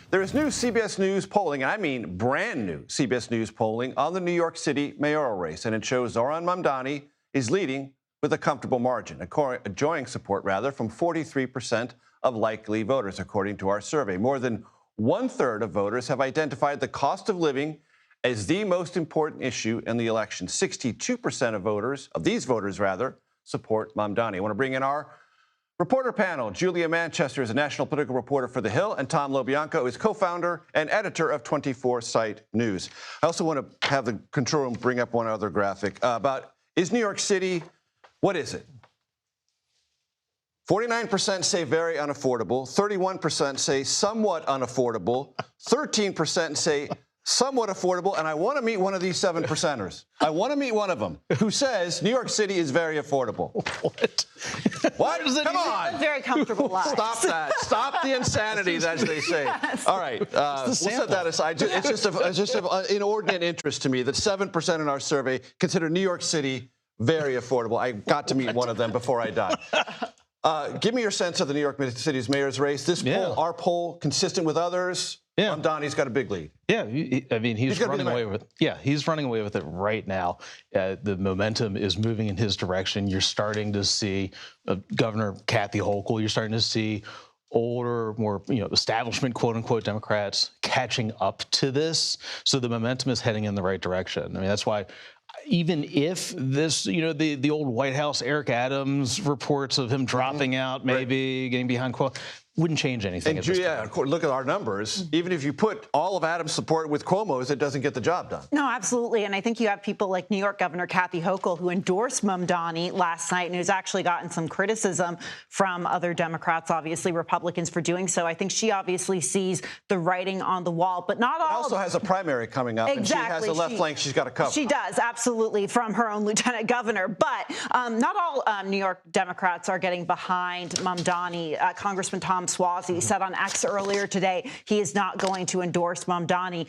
There is new CBS News polling, and I mean brand new CBS News polling on the New York City mayoral race, and it shows Zohran Mamdani is leading with a comfortable margin, enjoying support, from 43% of likely voters, according to our survey. More than one-third of voters have identified the cost of living as the most important issue in the election. 62% of these voters, support Mamdani. I want to bring in our reporter panel. Julia Manchester is a national political reporter for The Hill, and Tom LoBianco is co-founder and editor of 24 Site News. I also want to have the control room bring up one other graphic about, is New York City, what is it? 49% say very unaffordable, 31% say somewhat unaffordable, 13% say somewhat affordable, and I want to meet one of these 7%ers. I want to meet one of them who says New York City is very affordable. What? What? Come on. A very comfortable life. Stop that. Stop the insanity, as they say. Yes. All right. We'll set that aside. It's just of inordinate interest to me that 7% in our survey consider New York City very affordable. I got to meet one of them before I die. Give me your sense of the New York City's mayor's race. This poll, our poll, consistent with others. Yeah, Mamdani's got a big lead. Yeah, I mean, he's running away with it. Yeah, he's running away with it right now. The momentum is moving in his direction. You're starting to see Governor Kathy Hochul. You're starting to see older, more establishment, quote unquote, Democrats catching up to this. So the momentum is heading in the right direction. I mean, that's why. Even if this, the old White House, Eric Adams reports of him dropping out, maybe getting behind quote, wouldn't change anything. And look at our numbers. Even if you put all of Adams' support with Cuomo's, it doesn't get the job done. No, absolutely. And I think you have people like New York Governor Kathy Hochul, who endorsed Mamdani last night and who's actually gotten some criticism from other Democrats, obviously Republicans, for doing so. I think she obviously sees the writing on the wall, but not all. She also has a primary coming up, and she has a left flank she's got to cover. She does, absolutely, from her own lieutenant governor. But not all New York Democrats are getting behind Mamdani. Congressman Tom Suozzi said on X earlier today he is not going to endorse Mamdani.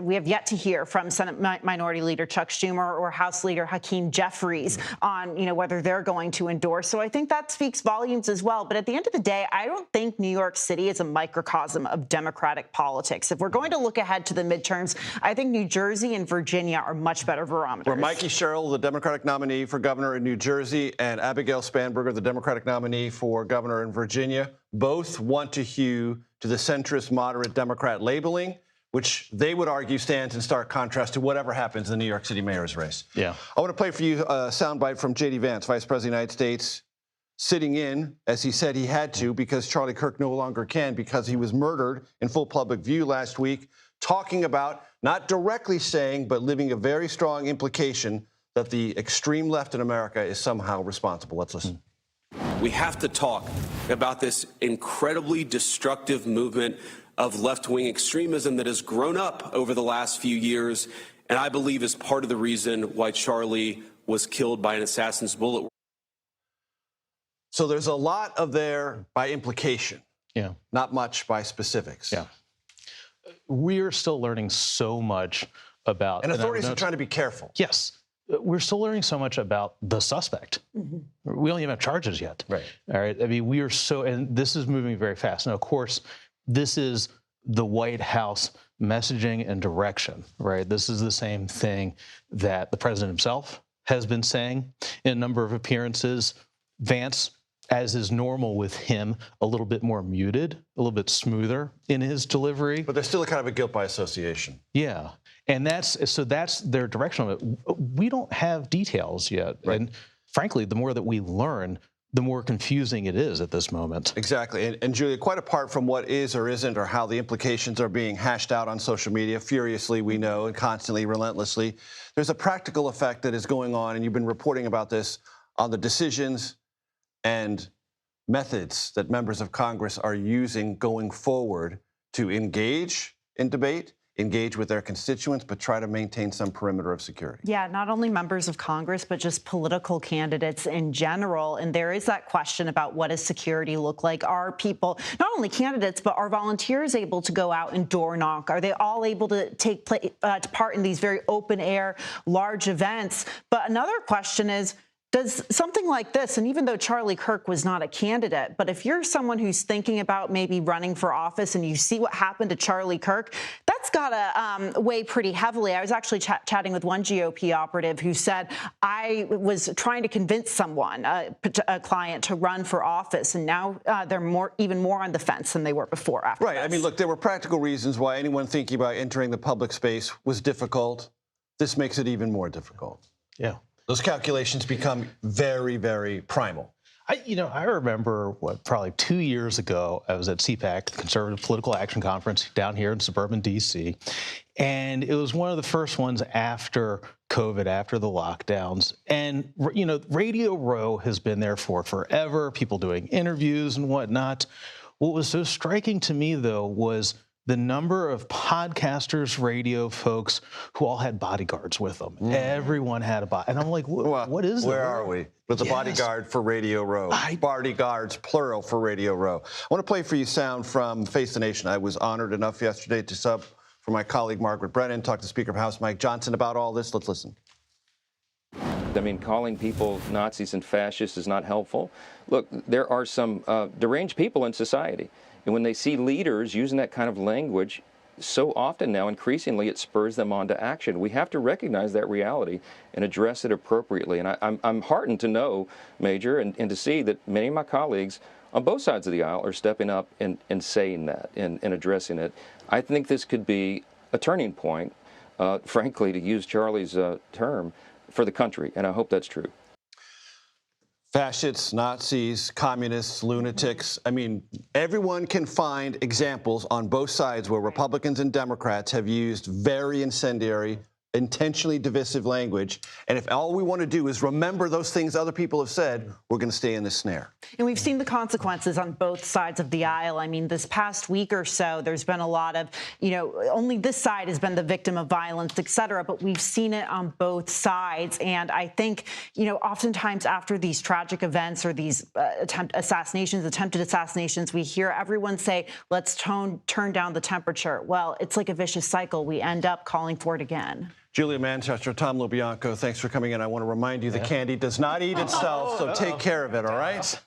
We have yet to hear from Senate Minority Leader Chuck Schumer or House Leader Hakeem Jeffries on whether they're going to endorse. So I think that speaks volumes as well. But at the end of the day, I don't think New York City is a microcosm of Democratic politics. If we're going to look ahead to the midterms, I think New Jersey and Virginia are much better barometers. Where Mikey Sherrill, the Democratic nominee for governor in New Jersey, and Abigail Spanberger, the Democratic nominee for governor in Virginia, both want to hew to the centrist moderate Democrat labeling, which they would argue stands in stark contrast to whatever happens in the New York City mayor's race. Yeah. I want to play for you a soundbite from J.D. Vance, Vice President of the United States, sitting in, as he said he had to, because Charlie Kirk no longer can, because he was murdered in full public view last week, talking about, not directly saying, but leaving a very strong implication that the extreme left in America is somehow responsible. Let's listen. We have to talk about this incredibly destructive movement of left-wing extremism that has grown up over the last few years, and I believe is part of the reason why Charlie was killed by an assassin's bullet. So there's a lot of there by implication, not much by specifics. Yeah. We're still learning so much about... And authorities are trying to be careful. Yes. We're still learning so much about the suspect. We don't even have charges yet. Right. All right. I mean, we are so, and this is moving very fast. Now, of course, this is the White House messaging and direction, right? This is the same thing that the president himself has been saying in a number of appearances. Vance, as is normal with him, a little bit more muted, a little bit smoother in his delivery. But there's still a kind of a guilt by association. Yeah. And that's their direction of it. We don't have details yet. Right. And frankly, the more that we learn, the more confusing it is at this moment. Exactly. And Julia, quite apart from what is or isn't, or how the implications are being hashed out on social media furiously, we know, and constantly, relentlessly, there's a practical effect that is going on, and you've been reporting about this, on the decisions and methods that members of Congress are using going forward to engage in debate, engage with their constituents, but try to maintain some perimeter of security. Yeah, not only members of Congress, but just political candidates in general. And there is that question about what does security look like? Are people, not only candidates, but are volunteers able to go out and door knock? Are they all able to take part in these very open air, large events? But another question is, Does something like this, and even though Charlie Kirk was not a candidate, but if you're someone who's thinking about maybe running for office and you see what happened to Charlie Kirk, that's got to weigh pretty heavily. I was actually chatting with one GOP operative who said, I was trying to convince someone, a client, to run for office, and now they're even more on the fence than they were before after Right. this. I mean, look, there were practical reasons why anyone thinking about entering the public space was difficult. This makes it even more difficult. Yeah. Those calculations become very, very primal. I remember probably 2 years ago, I was at CPAC, the Conservative Political Action Conference down here in suburban DC. And it was one of the first ones after COVID, after the lockdowns. And, Radio Row has been there for forever, people doing interviews and whatnot. What was so striking to me, though, was the number of podcasters, radio folks who all had bodyguards with them. Everyone had a body. And I'm like, what is that? Where are we? With the bodyguard for Radio Row. Bodyguards, plural, for Radio Row. I want to play for you sound from Face the Nation. I was honored enough yesterday to sub for my colleague Margaret Brennan, talk to Speaker of House Mike Johnson about all this. Let's listen. I mean, calling people Nazis and fascists is not helpful. Look, there are some deranged people in society. And when they see leaders using that kind of language, so often now, increasingly, it spurs them on to action. We have to recognize that reality and address it appropriately. And I'm heartened to know, Major, and to see that many of my colleagues on both sides of the aisle are stepping up and saying that and addressing it. I think this could be a turning point, frankly, to use Charlie's term, for the country. And I hope that's true. Fascists, Nazis, communists, lunatics. I mean, everyone can find examples on both sides where Republicans and Democrats have used very incendiary, intentionally divisive language. And if all we want to do is remember those things other people have said, we're going to stay in the snare. And we've seen the consequences on both sides of the aisle. I mean, this past week or so, there's been a lot of, only this side has been the victim of violence, et cetera, but we've seen it on both sides. And I think, oftentimes after these tragic events or these attempted assassinations, we hear everyone say, let's turn down the temperature. Well, it's like a vicious cycle. We end up calling for it again. Julia Manchester, Tom LoBianco, thanks for coming in. I want to remind you the candy does not eat itself, so take care of it, all right?